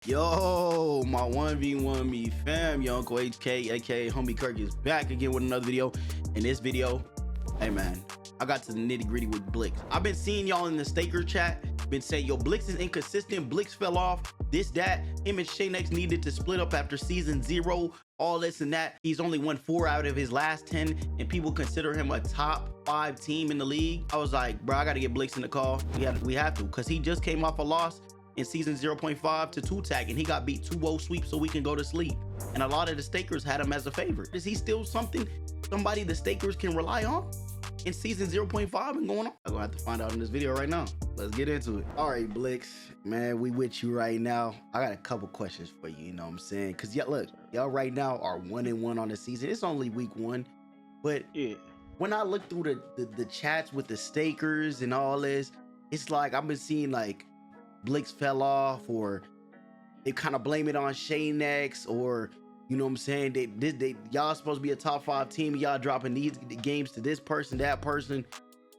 Yo, my 1v1 me fam, your Uncle HK, aka HomieKirk, is back again with another video. In this video, hey man, I got to the nitty gritty with Blix. I've been seeing y'all in the Staker chat, been saying, yo, Blix is inconsistent, Blix fell off, this, that, him and Shaynex needed to split up after season 0, all this and that. He's only won 4 out of his last 10, and people consider him a top 5 team in the league. I was like, bro, I gotta get Blix in the call. We have to, because he just came off a loss in season 0.5 to 2-tag, and he got beat 2-0 sweep so we can go to sleep. And a lot of the stakers had him as a favorite. Is he still somebody the stakers can rely on in season 0.5 and going on? I'm gonna have to find out in this video right now. Let's get into it. All right, Blix, man, we with you right now. I got a couple questions for you, you know what I'm saying? Because yeah, look, y'all right now are 1-1 on the season. It's only week 1, but yeah, when I look through the chats with the stakers and all this, it's like I've been seeing like Blix fell off, or they kind of blame it on Shaynex, or you know what I'm saying, they y'all supposed to be a top 5 team, y'all dropping these games to this person, that person.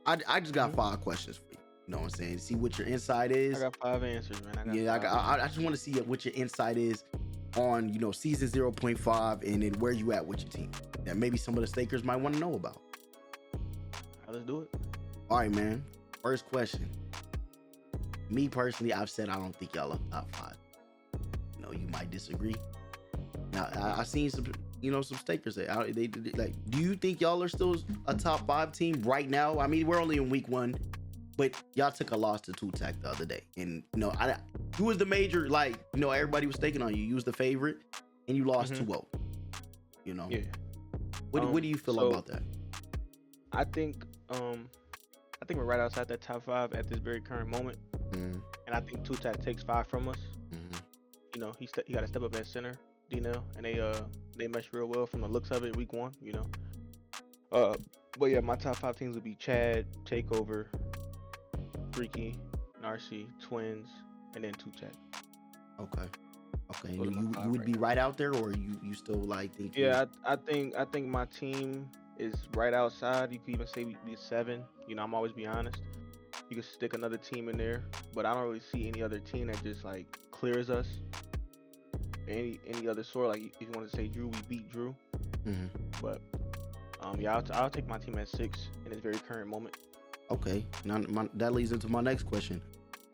I just got 5 questions for you, you know what I'm saying, see what your insight is. I got 5 answers, man. I just want to see what your insight is on, you know, season 0.5 and then where you at with your team that maybe some of the stakers might want to know about. Let's do it. All right, man, first question. Me personally, I've said I don't think y'all are top 5. You know, you might disagree. Now, I seen some, you know, some stakers say, they like, do you think y'all are still a top 5 team right now? I mean, we're only in week 1, but y'all took a loss to 2-tag the other day, and you know, you was the major, like, you know, everybody was staking on you. You was the favorite, and you lost 2-0. You know, yeah. What do you feel about that? I think we're right outside that top 5 at this very current moment. And I think 2-tag takes 5 from us. You know, he got to step up at center, D-Nail, and they mesh real well from the looks of it week 1, you know. But yeah, my top 5 teams would be Chad, Takeover, Freaky, Narcy, Twins, and then 2-tag. Okay. And you would be right out there, or you still like think? Yeah, I think my team is right outside. You could even say we'd be 7. You know, I'm always be honest. You could stick another team in there, but I don't really see any other team that just like clears us. Any other sort, like if you want to say Drew, we beat Drew. But yeah, I'll take my team at 6 in this very current moment. Okay, now that leads into my next question.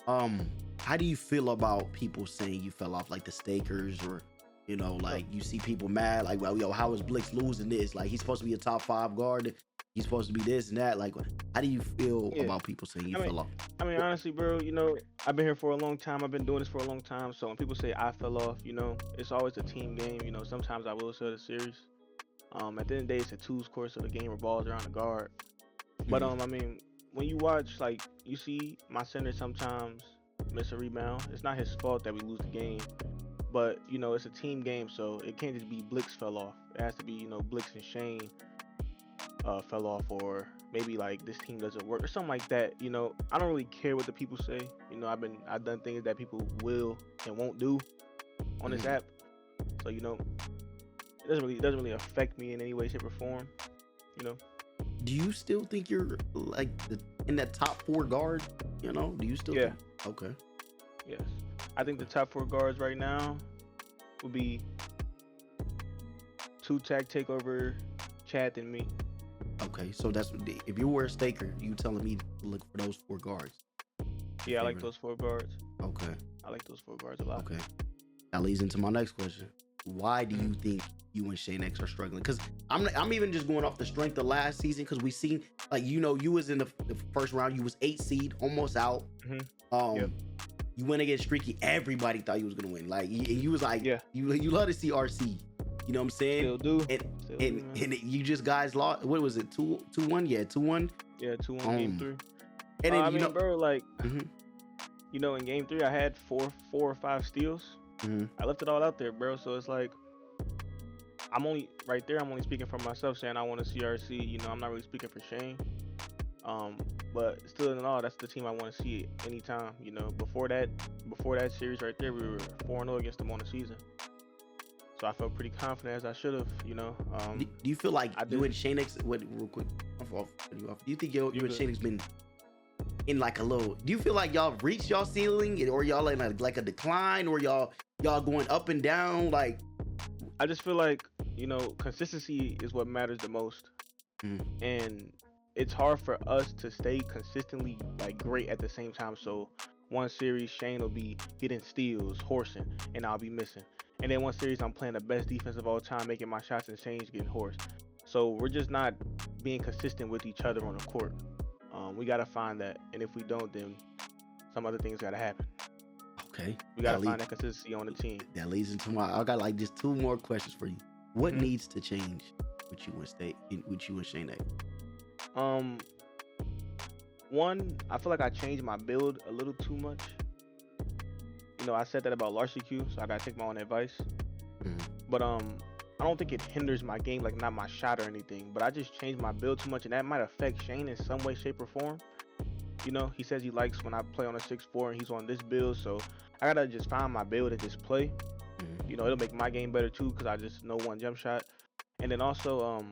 How do you feel about people saying you fell off, like the stakers, or you know, like you see people mad, like, well, yo, how is Blix losing this? Like, he's supposed to be a top 5 guard. He's supposed to be this and that. Like, how do you feel about people saying you fell off? I mean, honestly, bro, you know, I've been here for a long time. I've been doing this for a long time. So when people say I fell off, you know, it's always a team game. You know, sometimes I will sell the series. At the end of the day, it's a twos course, so the game revolves around the guard. But I mean, when you watch, like, you see my center sometimes miss a rebound. It's not his fault that we lose the game. But, you know, it's a team game, so it can't just be Blix fell off. It has to be, you know, Blix and Shane fell off, or maybe like this team doesn't work or something like that. You know, I don't really care what the people say. You know, I've done things that people will and won't do on this app. So, you know, it doesn't really affect me in any way, shape, or form. You know. Do you still think you're like in that top 4 guard? You know, do you still? Yeah. Okay. Yes, I think the top 4 guards right now would be 2-tag, Takeover, Chad, and me. Okay, so that's, if you were a staker, you telling me to look for those 4 guards. Yeah, I like those 4 guards. Okay. I like those 4 guards a lot. Okay. That leads into my next question. Why do you think you and Shaynex are struggling? Because I'm even just going off the strength of last season, because we seen, like, you know, you was in the first round, you was 8 seed, almost out. You went against Streaky, everybody thought you was gonna win. Like, and you was like, you love to see RC. You know what I'm saying? Still do. And you just guys lost. What was it? 2-1? Yeah, 2-1. Yeah, 2-1 game 3. And then I mean, bro, like, you know, in game 3, I had 4 or 5 steals. I left it all out there, bro. So it's like, I'm only speaking for myself, saying I want to see RC. You know, I'm not really speaking for Shane. But still in all, that's the team I want to see anytime. You know, before that series right there, we were 4-0 against them on the season. So I felt pretty confident, as I should have, you know. Do you feel like you and Shaynex, real quick, do you think you and Shaynex been in like a little. Do you feel like y'all reached y'all ceiling, or y'all like a decline, or y'all going up and down? Like, I just feel like, consistency is what matters the most. And it's hard for us to stay consistently like great at the same time. So one series Shane will be getting steals, horsing, and I'll be missing. And then one series I'm playing the best defense of all time, making my shots, and Shane's getting horsed. So we're just not being consistent with each other on the court. We gotta find that, and if we don't, then some other things gotta happen. Okay. We gotta find that consistency on the team. That leads into I got like just 2 more questions for you. What needs to change with you and Shane? One, I feel like I changed my build a little too much. I said that about Larcy Q, so I gotta take my own advice. But I don't think it hinders my game, like not my shot or anything. But I just changed my build too much, and that might affect Shane in some way, shape, or form. He says he likes when I play on a 6'4", and he's on this build, so I gotta just find my build and just play. It'll make my game better too, because I just know one jump shot. And then also,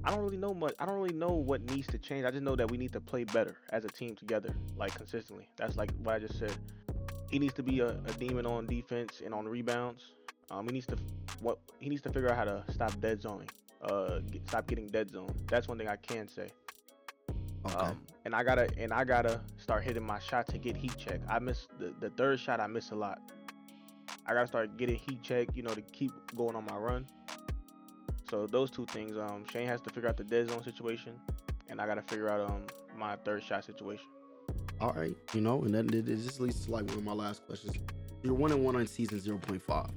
I don't really know much. I don't really know what needs to change. I just know that we need to play better as a team together, like consistently. That's like what I just said. He needs to be a demon on defense and on rebounds. He needs to figure out how to stop dead zoning. Stop getting dead zone. That's one thing I can say. Okay. And I gotta start hitting my shot to get heat check. I miss the third shot. I miss a lot. I gotta start getting heat check, to keep going on my run. So those 2 things. Shane has to figure out the dead zone situation, and I gotta figure out my third shot situation. All right, and then this leads to like one of my last questions. You're 1-1 on season 0.5.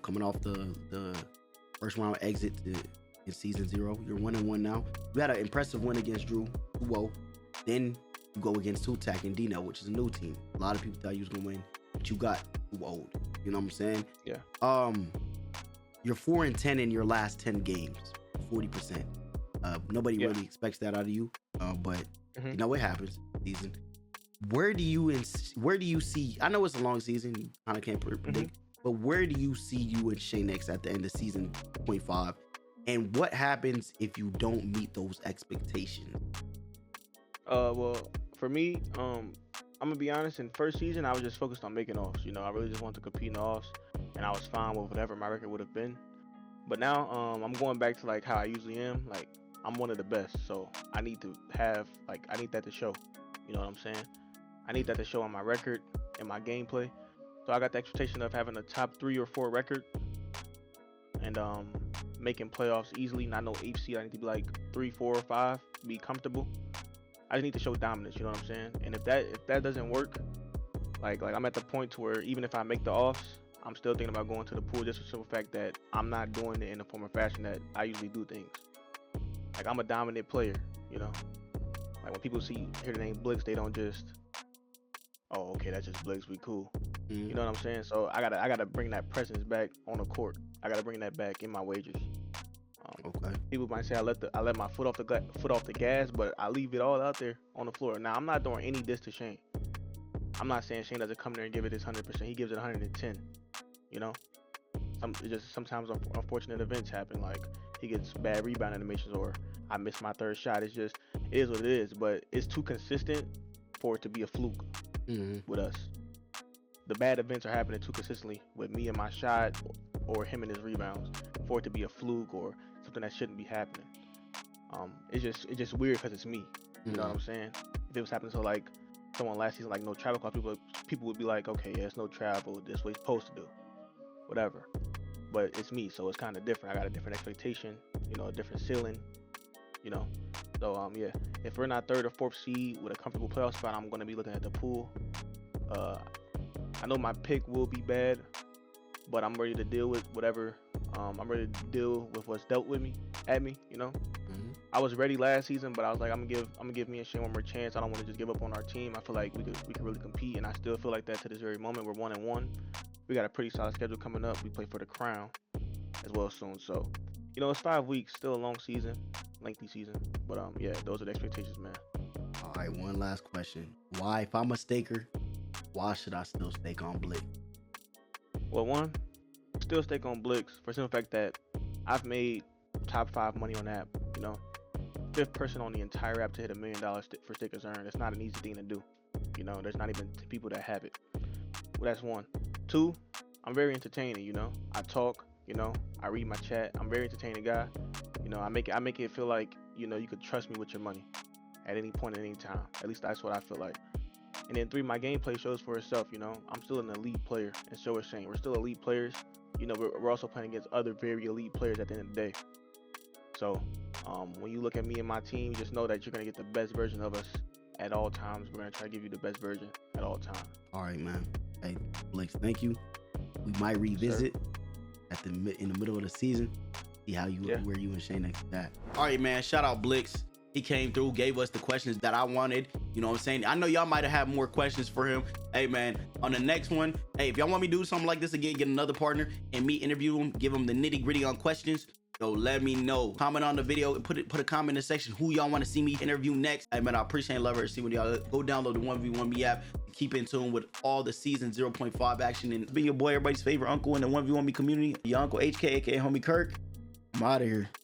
Coming off the first round exit in season 0, you're 1-1 now. You had an impressive win against Drew. Whoa. Then you go against Tutak and Dino, which is a new team. A lot of people thought you was gonna win, but you got old. You know what I'm saying? Yeah. You're 4-10 in your last 10 games, 40%. Nobody really expects that out of you, but it happens. Season. Where do you see? I know it's a long season. You kind of can't predict, but where do you see you and Shane X at the end of season 0.5? And what happens if you don't meet those expectations? Well, for me, I'm gonna be honest. In first season, I was just focused on making offs. I really just wanted to compete in the offs, and I was fine with whatever my record would have been. But now, I'm going back to like how I usually am. Like, I'm one of the best, so I need to have I need that to show. You know what I'm saying? I need that to show on my record and my gameplay. So I got the expectation of having a top 3 or 4 record, and making playoffs easily. Not no HC. I need to be like 3, 4, or 5. Be comfortable. I just need to show dominance. You know what I'm saying? And if that doesn't work, like I'm at the point to where even if I make the offs, I'm still thinking about going to the pool, just for the simple fact that I'm not doing it in the form or fashion that I usually do things. Like, I'm a dominant player. Like when people hear the name Blix, they don't just, oh, okay, that's just Blix, we cool. You know what I'm saying? So I gotta bring that presence back on the court. I gotta bring that back in my wagers. Okay. People might say I let my foot off the gas, but I leave it all out there on the floor. Now, I'm not doing any diss to Shane. I'm not saying Shane doesn't come there and give it his 100%. He gives it 110. Sometimes unfortunate events happen, like he gets bad rebound animations, or I miss my third shot. It is what it is. But it's too consistent for it to be a fluke with us. The bad events are happening too consistently with me and my shot, or him and his rebounds, for it to be a fluke or something that shouldn't be happening. It's just weird because it's me. You know what I'm saying? If it was happening to like someone last season, like no travel call, people would be like, okay, yeah, it's no travel. This what he's supposed to do, whatever. But it's me, so it's kind of different. I got a different expectation, a different ceiling, So yeah, if we're not 3rd or 4th seed with a comfortable playoff spot, I'm gonna be looking at the pool. I know my pick will be bad, but I'm ready to deal with whatever. I'm ready to deal with what's dealt with me. I was ready last season, but I was like, I'm gonna give me and Shane one more chance. I don't want to just give up on our team. I feel like we could really compete, and I still feel like that to this very moment. We're 1-1. We got a pretty solid schedule coming up. We play for the crown as well soon. So, it's 5 weeks, still a long season, lengthy season. But yeah, those are the expectations, man. All right, one last question. Why, if I'm a staker, why should I still stake on Blix? Well, one, still stake on Blix for the simple fact that I've made top 5 money on the app. fifth person on the entire app to hit $1 million for stickers earned. It's not an easy thing to do. You know, there's not even people that have it. Well, that's one. Two, I'm very entertaining. You know, I talk. You know, I read my chat. I'm a very entertaining guy. You know, I make it feel like, you know, you could trust me with your money at any point, at any time. At least that's what I feel like. And then three, my gameplay shows for itself. You know, I'm still an elite player, and so we're saying we're still elite players. You know, we're also playing against other very elite players at the end of the day. So, when you look at me and my team, just know that you're gonna get the best version of us at all times. We're gonna try to give you the best version at all times. All right, man. Hey, Blix, thank you. We might revisit in the middle of the season, see how where you and Shane next to that. All right, man. Shout out Blix. He came through, gave us the questions that I wanted. You know what I'm saying? I know y'all might have had more questions for him. Hey, man, on the next one, hey, if y'all want me to do something like this again, get another partner and me interview him, give him the nitty gritty on questions, so let me know. Comment on the video and put a comment in the section who y'all want to see me interview next. Hey, man, I appreciate and love her. See when y'all go download the 1v1me app. Keep in tune with all the season 0.5 action, and be your boy, everybody's favorite uncle in the 1v1me community, your Uncle HK, aka HomieKirk. I'm out of here.